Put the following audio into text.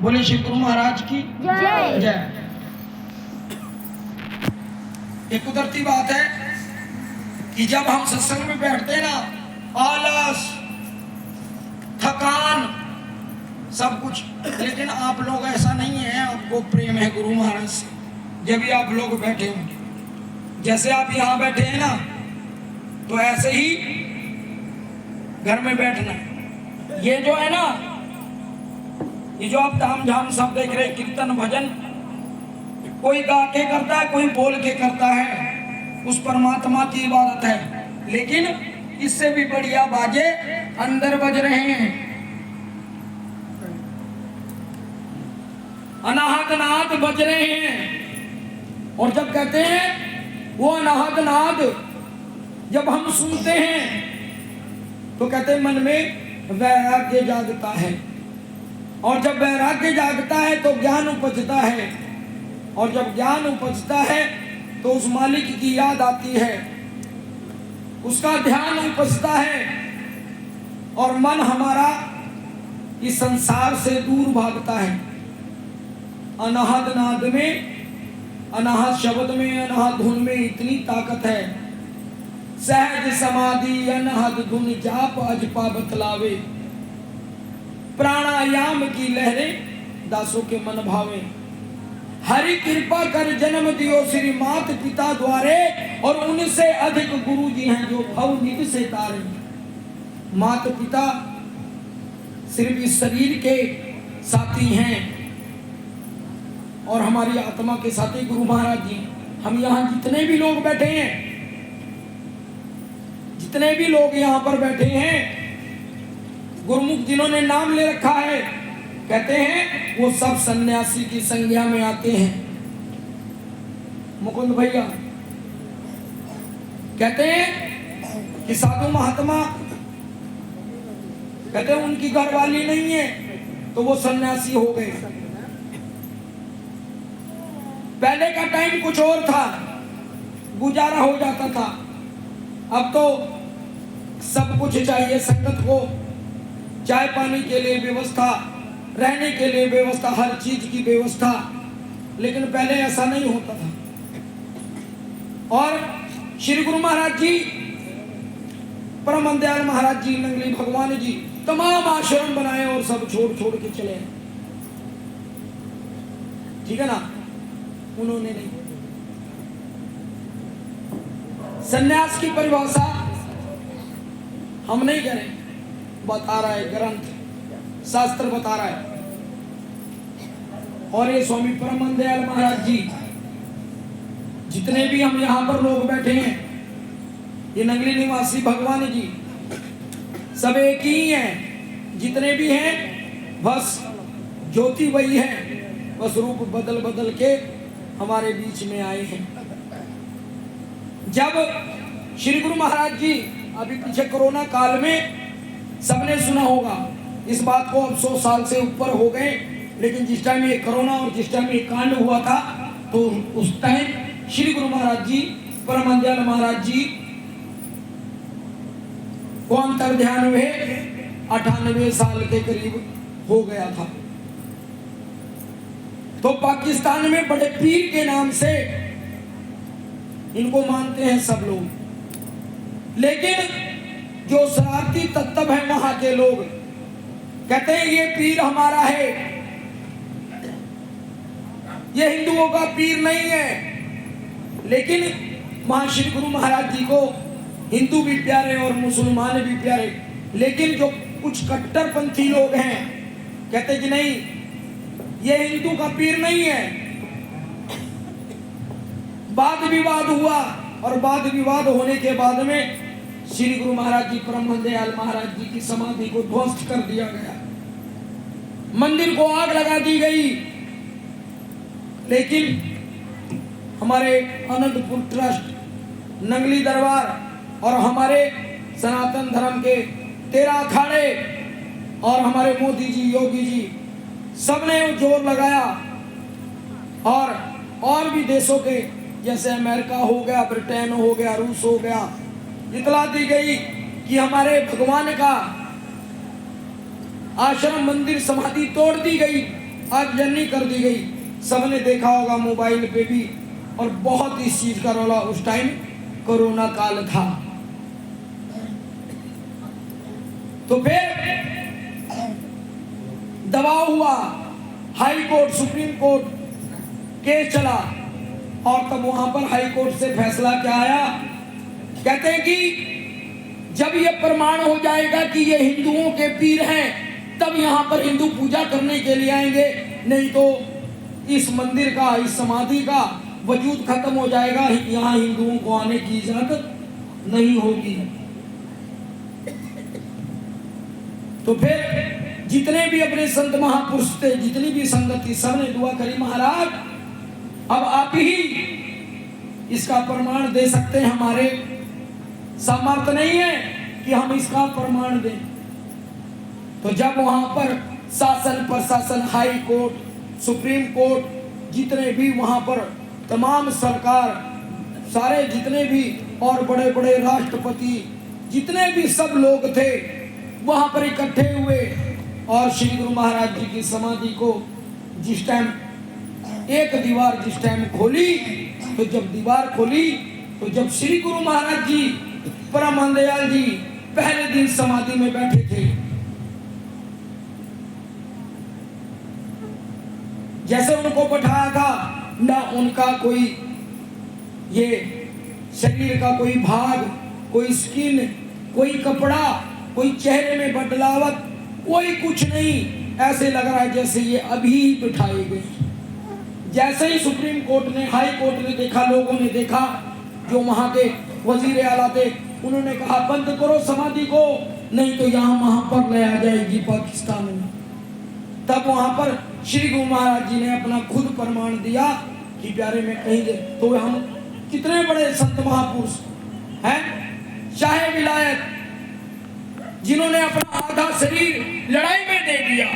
बोले श्री गुरु महाराज की जय। जय। एक कुदरती बात है कि जब हम सत्संग में बैठते हैं ना, आलस, थकान, सब कुछ, लेकिन आप लोग ऐसा नहीं है, आपको प्रेम है गुरु महाराज से। जब भी आप लोग बैठे होंगे, जैसे आप यहाँ बैठे हैं ना, तो ऐसे ही घर में बैठना। ये जो है ना, ये जो आप धाम झाम सब देख रहे, कीर्तन भजन, कोई गा के करता है, कोई बोल के करता है, उस परमात्मा की इबादत है। लेकिन इससे भी बढ़िया बाजे अंदर बज रहे हैं। अनाहत नाद बज रहे हैं। और जब कहते हैं वो अनाहत नाद जब हम सुनते हैं तो कहते हैं मन में वैराग्य जागता है, और जब वैराग्य जागता है तो ज्ञान उपजता है, और जब ज्ञान उपजता है तो उस मालिक की याद आती है, उसका ध्यान उपजता है, और मन हमारा इस संसार से दूर भागता है। अनाहत नाद में, अनाहत शब्द में, अनाहत धुन में इतनी ताकत है। सहज समाधि अनाहत धुन जाप अजपा बतलावे, प्राणायाम की लहरें दासों के मन भावे। हरि कृपा कर जन्म दियो श्री मात पिता द्वारे, और उनसे अधिक गुरु जी हैं जो भव निधि से तारे। मात पिता सिर्फ इस शरीर के साथी हैं, और हमारी आत्मा के साथी गुरु महाराज जी। हम यहाँ जितने भी लोग बैठे हैं, जितने भी लोग यहाँ पर बैठे हैं, गुरुमुख जिन्होंने नाम ले रखा है, कहते हैं वो सब सन्यासी की संज्ञा में आते हैं। मुकुंद भैया कहते हैं कि साधु महात्मा, कहते हैं उनकी घरवाली नहीं है तो वो सन्यासी हो गए। पहले का टाइम कुछ और था, गुजारा हो जाता था। अब तो सब कुछ चाहिए संगत को, चाय पानी के लिए व्यवस्था, रहने के लिए व्यवस्था, हर चीज की व्यवस्था। लेकिन पहले ऐसा नहीं होता था। और श्री गुरु महाराज जी, परम दयाल महाराज जी, नंगली भगवान जी, तमाम आश्रम बनाए और सब छोड़ छोड़ के चले। ठीक है ना, उन्होंने नहीं। सन्यास की परिभाषा हम नहीं करें, बता रहा है ग्रंथ, शास्त्र बता रहा है। और ये स्वामी परम दयाल महाराज जी, जितने भी हम यहाँ पर लोग बैठे हैं, ये नगरी निवासी भगवान जी, सब एक ही हैं। जितने भी हैं बस ज्योति वही है, बस रूप बदल बदल के हमारे बीच में आए हैं। जब श्री गुरु महाराज जी अभी पीछे कोरोना काल में सबने सुना होगा, इस बात को अब 100 साल से ऊपर हो गए, लेकिन जिस टाइम ये कोरोना और जिस टाइम ये कांड हुआ था, तो उस टाइम श्री गुरु महाराज जी, परम दयाल महाराज जी को अंतर ध्यान हुए 98 साल के करीब हो गया था। तो पाकिस्तान में बड़े पीर के नाम से इनको मानते हैं सब लोग। लेकिन जो शरारती तत्व है वहां के लोग, कहते हैं ये पीर हमारा है, ये हिंदुओं का पीर नहीं है। लेकिन वहां श्री गुरु महाराज जी को हिंदू भी प्यारे और मुसलमान भी प्यारे। लेकिन जो कुछ कट्टरपंथी लोग हैं, कहते कि नहीं, ये हिंदू का पीर नहीं है। वाद विवाद हुआ, और वाद विवाद होने के बाद में श्री गुरु महाराज जी, परम दयाल महाराज जी की समाधि को ध्वस्त कर दिया गया, मंदिर को आग लगा दी गई। लेकिन हमारे अनंतपुर ट्रस्ट, नंगली दरबार और हमारे सनातन धर्म के 13 अखाड़े और हमारे मोदी जी, योगी जी, सबने जोर लगाया। और भी देशों के, जैसे अमेरिका हो गया, ब्रिटेन हो गया, रूस हो गया, इतला दी गई कि हमारे भगवान का आश्रम, मंदिर, समाधि तोड़ दी गई। आगजनी कर दी गई। सबने देखा होगा मोबाइल पे भी, और बहुत इस चीज का रौला। उस टाइम कोरोना काल था। तो फिर दबाव हुआ, high court supreme court case चला, और तब वहां पर हाई कोर्ट से फैसला क्या आया? कहते हैं कि जब ये प्रमाण हो जाएगा कि ये हिंदुओं के पीर हैं, तब यहाँ पर हिंदू पूजा करने के लिए आएंगे, नहीं तो इस मंदिर का, इस समाधि का वजूद खत्म हो जाएगा, यहाँ हिंदुओं को आने की इजाजत नहीं होगी। तो फिर जितने भी अपने संत महापुरुष थे, जितनी भी संगत थी, सबने दुआ करी, महाराज अब आप ही इसका प्रमाण दे सकते हैं, हमारे सामर्थ्य नहीं है कि हम इसका प्रमाण दें। तो जब वहां पर शासन प्रशासन, हाई कोर्ट, सुप्रीम कोर्ट, जितने भी वहां पर तमाम सरकार, सारे जितने भी और बड़े बड़े राष्ट्रपति, जितने भी सब लोग थे वहां पर इकट्ठे हुए, और श्री गुरु महाराज जी की समाधि को जिस टाइम एक दीवार जिस टाइम खोली, तो जब दीवार खोली, तो जब श्री गुरु महाराज जी परम दयाल जी पहले दिन समाधि में बैठे थे, जैसे उनको बैठाया था, ना उनका कोई ये शरीर का कोई भाग, कोई स्किन, कोई कपड़ा, कोई चेहरे में बदलावट, कोई कुछ नहीं, ऐसे लग रहा है जैसे ये अभी बिठाए गए। जैसे ही सुप्रीम कोर्ट ने, हाई कोर्ट ने देखा, लोगों ने देखा, जो वहां के वजीर आला थे, उन्होंने कहा बंद करो समाधि को, नहीं तो यहाँ वहां पर ले आ जाएगी पाकिस्तान में। तब वहां पर श्री गुरु महाराज जी ने अपना खुद प्रमाण दिया कि प्यारे में कहीं दे। तो हम कितने बड़े संत महापुरुष हैं, शाहे विलायत, जिन्होंने अपना आधा शरीर लड़ाई में दे दिया।